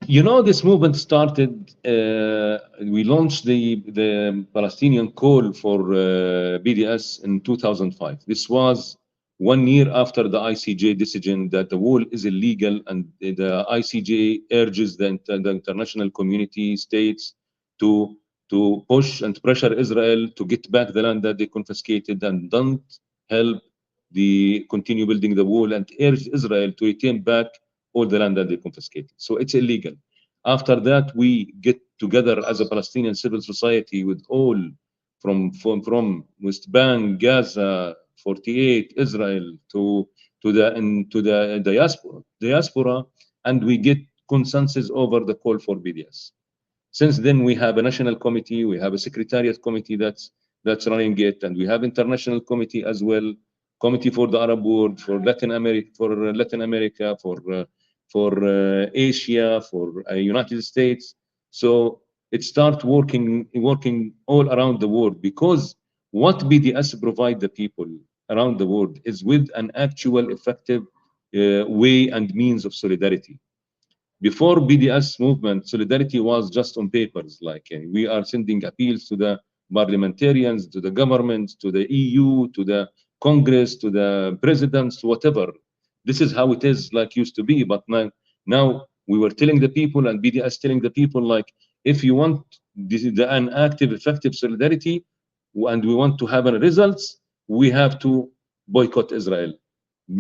You know, this movement started, we launched the Palestinian call for BDS in 2005. This was 1 year after the ICJ decision that the wall is illegal, and the ICJ urges the international community states to push and pressure Israel to get back the land that they confiscated and don't help the continue building the wall, and urge Israel to return back all the land that they confiscated. So it's illegal. After that, we get together as a Palestinian civil society with all from West Bank, Gaza, 48, Israel to the diaspora, and we get consensus over the call for BDS. Since then, we have a national committee, we have a secretariat committee that's running it, and we have international committee as well, committee for the Arab world, for Latin America, for Asia, for United States. So it starts working all around the world, because what BDS provide the people around the world is with an actual effective way and means of solidarity. Before BDS movement, solidarity was just on papers, like we are sending appeals to the parliamentarians, to the government, to the EU, to the Congress, to the presidents, to whatever. This is how it is, like used to be. But now we were telling the people, and BDS telling the people, like, if you want an active, effective solidarity, and we want to have results, we have to boycott Israel,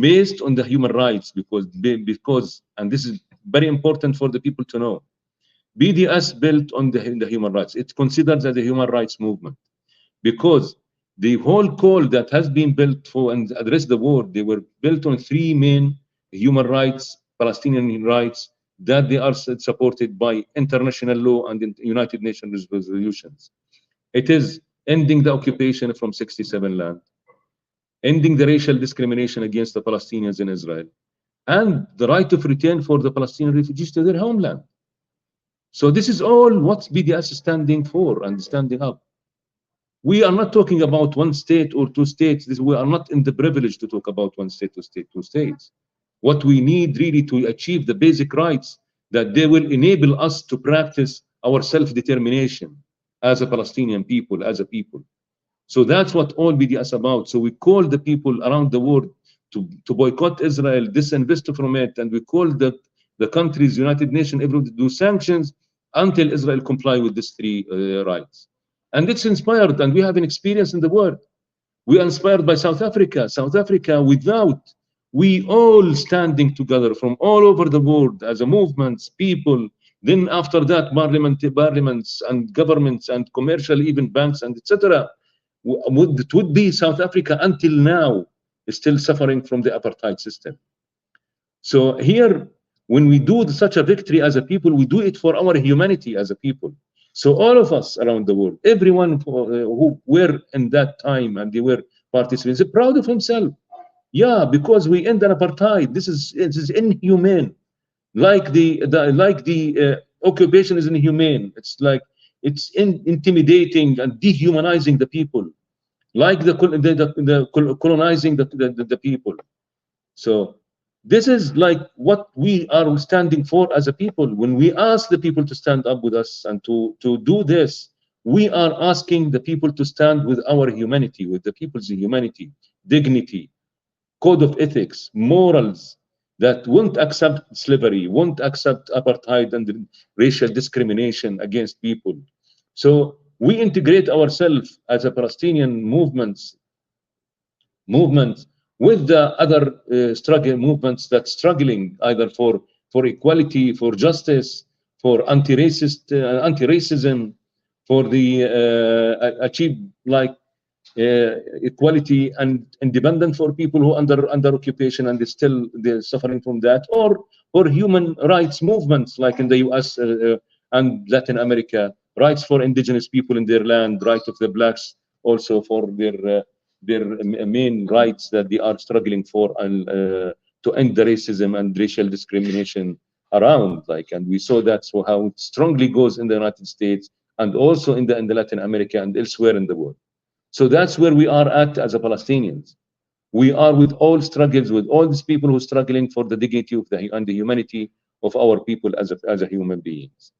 based on the human rights, because and this is very important for the people to know. BDS built on the human rights. It's considered as a human rights movement, because the whole call that has been built for and address the war, they were built on 3 main human rights, Palestinian rights, that they are supported by international law and United Nations resolutions. It is ending the occupation from 67 land, ending the racial discrimination against the Palestinians in Israel, and the right of return for the Palestinian refugees to their homeland. So this is all what BDS is standing for and standing up. We are not talking about 1 state or 2 states. We are not in the privilege to talk about 1 state, 2 state, 2 states. What we need really to achieve the basic rights that they will enable us to practice our self-determination as a Palestinian people, as a people. So that's what all BDS is about. So we call the people around the world to boycott Israel, disinvest from it, and we call the countries, United Nations, everyone to do sanctions until Israel comply with these 3 rights. And it's inspired, and we have an experience in the world. We are inspired by South Africa. South Africa, we all standing together from all over the world as a movements, people. Then after that, parliaments and governments and commercial, even banks and etc. It would be South Africa until now is still suffering from the apartheid system. So here, when we do such a victory as a people, we do it for our humanity as a people. So all of us around the world, everyone who were in that time and they were participants, are proud of himself. Yeah, because we end an apartheid. This is inhumane. Like the occupation is inhumane. It's like it's intimidating and dehumanizing the people, like the colonizing the people. So this is like what we are standing for as a people. When we ask the people to stand up with us and to do this, we are asking the people to stand with our humanity, with the people's humanity, dignity, code of ethics, morals, that won't accept slavery, won't accept apartheid and racial discrimination against people. So we integrate ourselves as a Palestinian movement with the other struggle movements that's struggling either for equality, for justice, for anti-racism, for the achieve like equality and independence for people who under occupation and they're suffering from that, or human rights movements like in the US and Latin America, rights for indigenous people in their land, right of the blacks also for their main rights that they are struggling for, and to end the racism and racial discrimination around, like, and we saw that, so how it strongly goes in the United States and also in the Latin America and elsewhere in the world. So that's where we are at as a Palestinians. We are with all struggles, with all these people who are struggling for the dignity of and the humanity of our people as a human beings.